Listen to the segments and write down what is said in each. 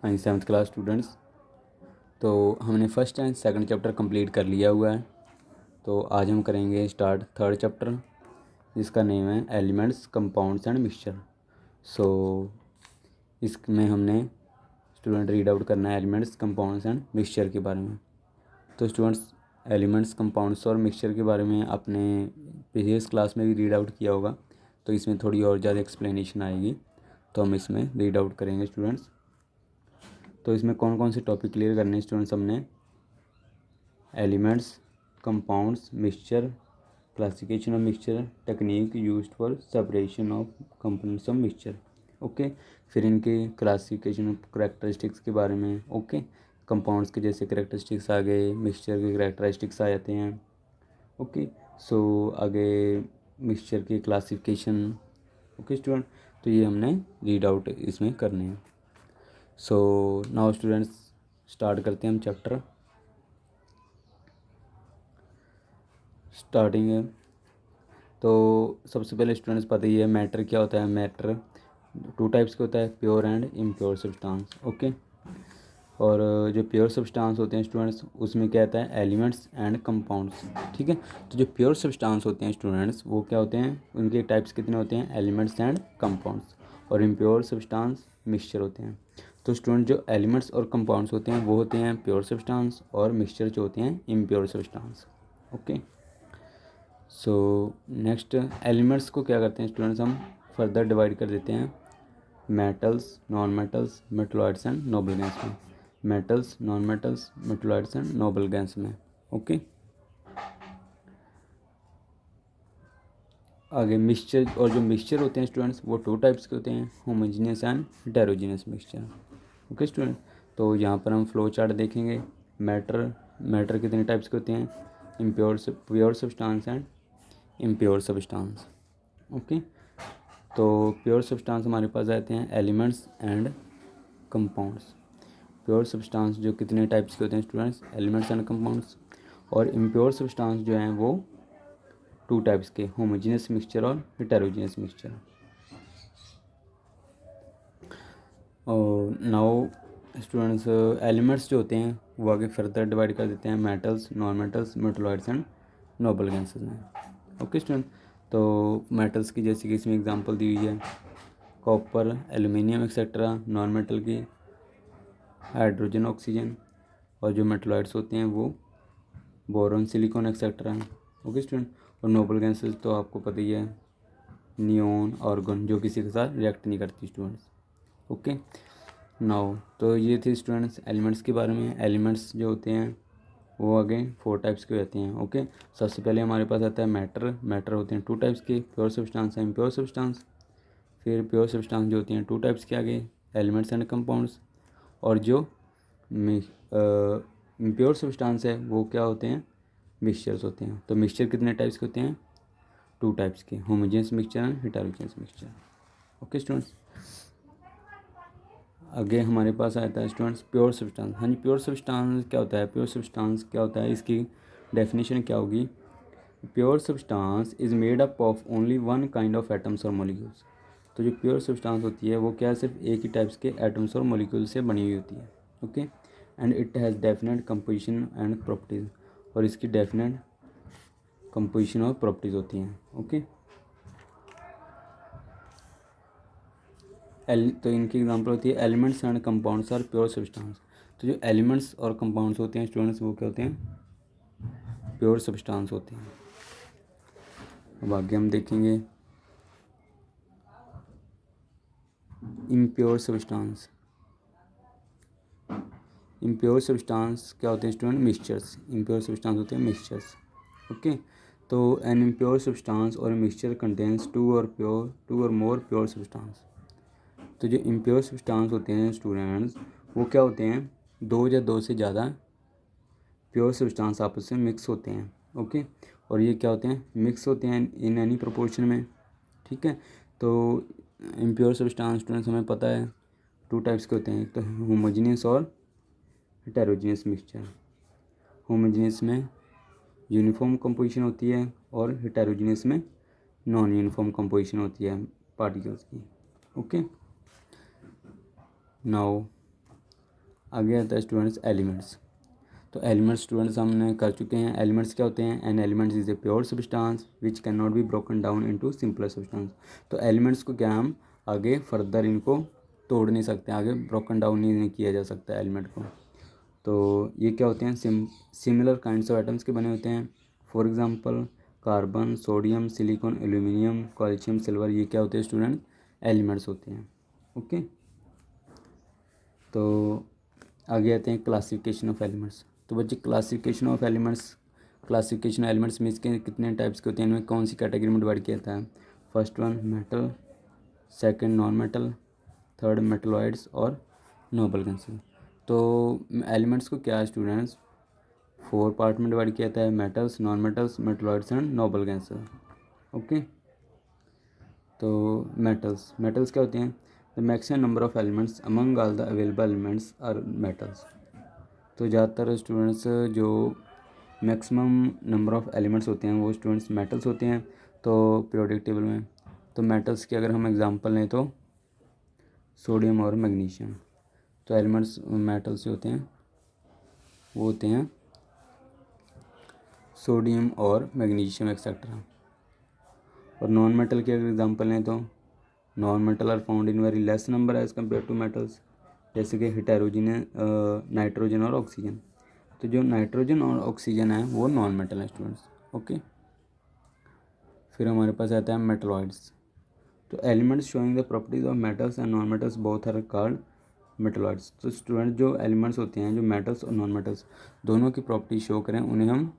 हाँ, 7th class students. तो हमने first and second chapter complete कर लिया हुआ है। तो आज हम करेंगे स्टार्ट थर्ड चैप्टर, जिसका नेम है एलिमेंट्स, कंपाउंड्स एंड मिक्सचर। सो इसमें हमने स्टूडेंट रीड आउट करना है एलिमेंट्स, कंपाउंड्स एंड मिक्सचर के बारे में। तो स्टूडेंट्स, एलिमेंट्स, कंपाउंड्स और मिक्सचर के बारे में आपने प्रीवियस क्लास में भी रीड आउट किया होगा, तो इसमें थोड़ी और ज़्यादा एक्सप्लेनेशन आएगी, तो हम इसमें रीड आउट करेंगे स्टूडेंट्स। तो इसमें कौन कौन से टॉपिक क्लियर करने हैं स्टूडेंट्स हमने? Elements, compounds, mixture, classification of mixture, technique used for separation of components of mixture. Okay, फिर इनके क्लासिफिकेशन ऑफ करेक्टरिस्टिक्स के बारे में। ओके, कंपाउंड्स के जैसे करेक्टरिस्टिक्स आ गए, मिक्सचर के करेक्टरिस्टिक्स आ जाते हैं। ओके, सो आगे मिक्सचर की क्लासिफिकेशन। ओके स्टूडेंट, तो ये हमने रीड आउट इसमें करने हैं। सो नाउ स्टूडेंट्स, स्टार्ट करते हैं हम चैप्टर। स्टार्टिंग है तो सबसे पहले स्टूडेंट्स पता ही है मैटर क्या होता है। मैटर टू टाइप्स का होता है, pure and impure substance. Okay, और जो प्योर सब्सटेंस होते हैं स्टूडेंट्स, उसमें क्या आता है? Elements and compounds. ठीक है, तो जो प्योर सब्सटेंस होते हैं स्टूडेंट्स, वो क्या होते हैं? उनके टाइप्स कितने होते हैं? Elements and compounds. और इम्प्योर सब्सटेंस मिक्सचर होते हैं। तो स्टूडेंट, जो एलिमेंट्स और कंपाउंड्स होते हैं वो होते हैं प्योर सब्सटेंस, और मिक्सचर जो होते हैं impure substance. Okay, so next, elements को क्या करते हैं स्टूडेंट्स? हम फर्दर डिवाइड कर देते हैं metals, non metals, metalloids and noble gas में। Metals, non metals, metalloids and noble gas में। ओके, आगे मिक्सचर। और जो मिक्सचर होते हैं स्टूडेंट्स, वो टू टाइप्स के होते हैं, homogeneous and heterogeneous mixture. Okay student, तो यहाँ पर हम फ्लो चार्ट देखेंगे। मैटर कितने टाइप्स के होते हैं? Pure substance and impure substance. Okay, तो प्योर सब्सटेंस हमारे पास आते हैं elements and compounds. Pure substance जो कितने टाइप्स के होते हैं स्टूडेंट्स? Elements and compounds. और इम्प्योर सब्सटेंस जो हैं वो टू टाइप्स के, होमोजेनियस मिक्सचर और हेटेरोजेनियस मिक्सचर। और नाउ स्टूडेंट्स, एलिमेंट्स जो होते हैं वो आगे फर्दर डिवाइड कर देते हैं metals, non metals, metalloids and noble gases में। ओके स्टूडेंट, तो मेटल्स की जैसे कि इसमें एग्जांपल दी हुई है, copper, aluminium etcetera. Non metal की हाइड्रोजन, ऑक्सीजन। और जो मेटलॉइड्स होते हैं वो boron, silicon etcetera. Okay student, और नोबल गैसेस तो आपको पता ही है, नियोन, आर्गन, जो किसी के साथ रिएक्ट नहीं करती स्टूडेंट्स। ओके, नाउ तो ये थे स्टूडेंट्स एलिमेंट्स के बारे में। एलिमेंट्स जो होते हैं वो आगे फोर टाइप्स के होते हैं। ओके, सबसे पहले हमारे पास आता है मैटर होते हैं टू टाइप्स के, pure substance and impure substance. फिर प्योर सब्सटेंस जो होती हैं टू टाइप्स के आगे, एलिमेंट्स एंड कंपाउंड्स। और जो इम्प्योर सब्सटेंस है वो क्या होते हैं? मिक्सचर्स होते हैं। तो मिक्सचर कितने टाइप्स के होते हैं? टू टाइप्स के, homogeneous mixture and heterogeneous mixture. Okay students, आगे हमारे पास आता है स्टूडेंट्स प्योर सब्सटेंस। हाँ जी, प्योर सब्सटेंस क्या होता है? प्योर सब्सटेंस क्या होता है, इसकी डेफिनेशन क्या होगी? Pure substance is made up of only one kind of atoms और मॉलिक्यूल्स। तो जो प्योर सब्सटेंस होती है वो क्या है? सिर्फ एक ही टाइप्स के एटम्स और मॉलिक्यूल से बनी हुई होती है। Okay, and it has definite composition and properties. और इसकी डेफिनेट कंपोजिशन और प्रॉपर्टीज होती हैं। ओके, तो इनकी एग्जांपल होती है elements and compounds are pure substance. तो जो एलिमेंट्स और कंपाउंड्स होते हैं स्टूडेंट्स, वो क्या होते हैं? प्योर सब्सटेंस होते हैं। अब आगे हम देखेंगे इम्प्योर सब्सटेंस। इम्प्योर सब्सटेंस क्या होते हैं स्टूडेंट? मिक्सचर्स। इम्प्योर सब्सटेंस होते हैं मिक्सचर्स। ओके, तो एन इम्प्योर सब्सटेंस और मिक्सचर कंटेन्स टू और मोर प्योर सब्सटेंस। तो जो इम्प्योर सब्सटेंस होते हैं स्टूडेंट्स, वो क्या होते हैं? दो या दो से ज़्यादा प्योर सब्सटेंस आपस में मिक्स होते हैं। ओके, और ये क्या होते हैं? मिक्स होते हैं इन एनी प्रोपोर्शन में। ठीक है, तो इम्प्योर सब्सटेंस स्टूडेंट्स हमें पता है टू टाइप्स के होते हैं, एक तो होमोजेनियस और हेटेरोजेनियस मिक्सचर। होमोजेनियस में यूनिफॉर्म कंपोजिशन होती है और हेटेरोजेनियस में नॉन यूनिफॉर्म कंपोजिशन होती है पार्टिकल्स की। ओके, नाउ आगे आता है स्टूडेंट्स एलिमेंट्स। तो एलिमेंट्स स्टूडेंट्स हमने कर चुके हैं। एलिमेंट्स क्या होते हैं? An elements is a pure substance which can not be broken down into simpler substance. तो एलिमेंट्स को क्या हम आगे फर्दर इनको तोड़ नहीं सकते, आगे ब्रोकन डाउन नहीं किया जा सकता एलिमेंट को। तो ये क्या होते हैं? सिमिलर काइंड्स ऑफ एटम्स के बने होते हैं। For example carbon, sodium, silicon, aluminium, calcium, silver, ये क्या होते हैं स्टूडेंट? एलिमेंट्स होते हैं। ओके, तो आगे आते हैं क्लासिफिकेशन ऑफ एलिमेंट्स। तो बच्चे क्लासिफिकेशन ऑफ एलिमेंट्स में इसके कितने टाइप्स के होते हैं, इनमें कौन सी कैटेगरी में डिवाइड किया जाता है? First one metal, second non metal, third metalloids और नोबल गैसेस। तो एलिमेंट्स को क्या है स्टूडेंट्स? 4 पार्ट में डिवाइड किया जाता है, metals, non metals, metalloids and noble gases. Okay, तो मेटल्स क्या होते हैं? The maximum number of elements among all the available elements are metals. तो ज़्यादातर स्टूडेंट्स जो मैक्सिमम नंबर ऑफ एलिमेंट्स होते हैं वो स्टूडेंट्स मेटल्स होते हैं। तो पीरियोडिक टेबल में तो मेटल्स की अगर हम एग्जांपल लें तो सोडियम और मैग्नीशियम। तो एलिमेंट्स मेटल्स जो होते हैं वो होते हैं सोडियम और मैग्नीशियम एक्सेट्रा। और नॉन मेटल की अगर एग्जांपल लें तो non metal are found in very less number as compare to metals, जैसे कि हेटेरोजन, नाइट्रोजन और ऑक्सीजन। तो जो नाइट्रोजन और ऑक्सीजन है वो नॉन मेटल है स्टूडेंट्स। ओके, फिर हमारे पास आता है मेटलॉइड्स। तो elements showing the properties of metals and non metals both are called metalloids. तो स्टूडेंट जो एलिमेंट्स होते हैं, जो मेटल्स और नॉन मेटल्स दोनों की प्रॉपर्टी शो करें, उन्हें हम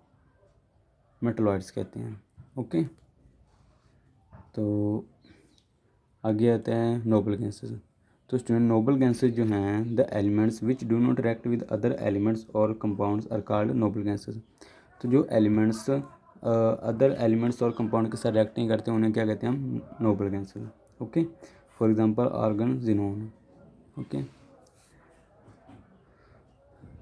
मेटलॉइड्स कहते हैं। ओके, तो आगे आता है नोबल गैसेस। तो स्टूडेंट नोबल गैसेस जो हैं, the elements which do not react with other elements और compounds are called noble gases. तो जो एलिमेंट्स अदर एलिमेंट्स और कंपाउंड के साथ रिएक्ट नहीं करते उन्हें क्या कहते हैं हम? Noble gases. Okay, for example argon, xenon. Okay,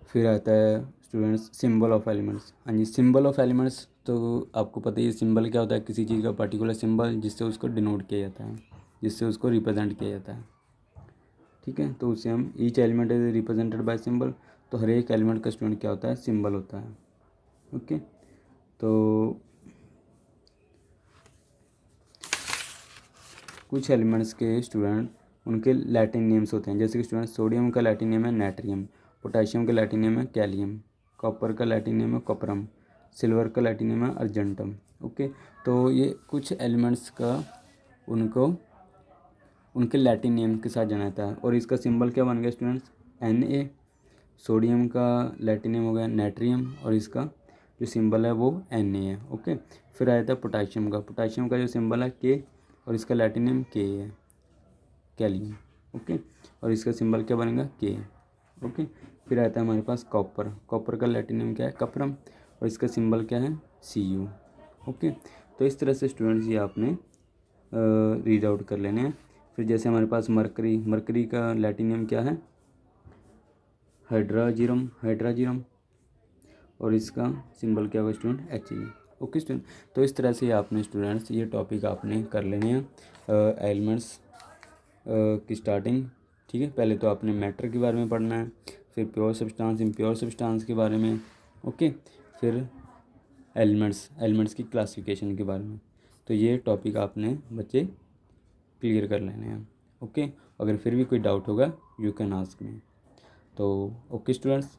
फिर आता है स्टूडेंट्स सिंबल ऑफ एलिमेंट्स। हाँ जी, सिंबल ऑफ एलिमेंट्स तो आपको पता ही है सिंबल क्या होता है? किसी चीज़ का पर्टिकुलर सिंबल जिससे उसको डिनोट किया जाता है, जिससे उसको रिप्रेजेंट किया जाता है। ठीक है, तो उसे हम each element is represented by symbol. तो हर एक एलिमेंट का स्टूडेंट क्या होता है? सिंबल होता है। ओके, तो कुछ एलिमेंट्स के स्टूडेंट उनके लैटिन नेम्स होते हैं, जैसे कि स्टूडेंट सोडियम का लैटिन नेम है नाट्रियम, पोटेशियम का लैटिन नेम है कैलियम, कॉपर का लैटिन नेम है कॉपरम, सिल्वर का लैटिन नेम है अर्जेंटम। ओके, तो ये कुछ एलिमेंट्स का उनको उनके लैटिन नेम के साथ जाना जाता है। और इसका सिंबल क्या बन गया स्टूडेंट्स? Na। सोडियम का लैटिन नेम हो गया नाट्रियम और इसका जो सिंबल है वो Na है। ओके, फिर आया था पोटेशियम का जो सिंबल है K और इसका लैटिन नेम K है, कैलियम। ओके, और इसका सिंबल क्या बनेगा? K। ओके, फिर आता है हमारे पास कॉपर का लैटिन नेम क्या है? कपरम और इसका सिंबल क्या है? Cu। ओके, तो इस तरह से स्टूडेंट्स ये आपने रीड आउट कर लेने हैं। फिर जैसे हमारे पास मरकरी का लैटिन नेम क्या है? हाइड्राजिरम और इसका सिंबल क्या होगा स्टूडेंट? He। ओके स्टूडेंट, तो इस तरह से आपने स्टूडेंट्स ये टॉपिक आपने कर लेने हैं एलिमेंट्स की स्टार्टिंग। ठीक है, पहले तो आपने मैटर के बारे में पढ़ना है, फिर प्योर सब्सटेंस, इम्प्योर सब्सटेंस के बारे में। ओके, फिर एलिमेंट्स की क्लासिफिकेशन के बारे में। तो ये टॉपिक आपने बच्चे क्लियर कर लेने हैं। ओके, अगर फिर भी कोई डाउट होगा यू कैन आस्क मी। तो ओके स्टूडेंट्स,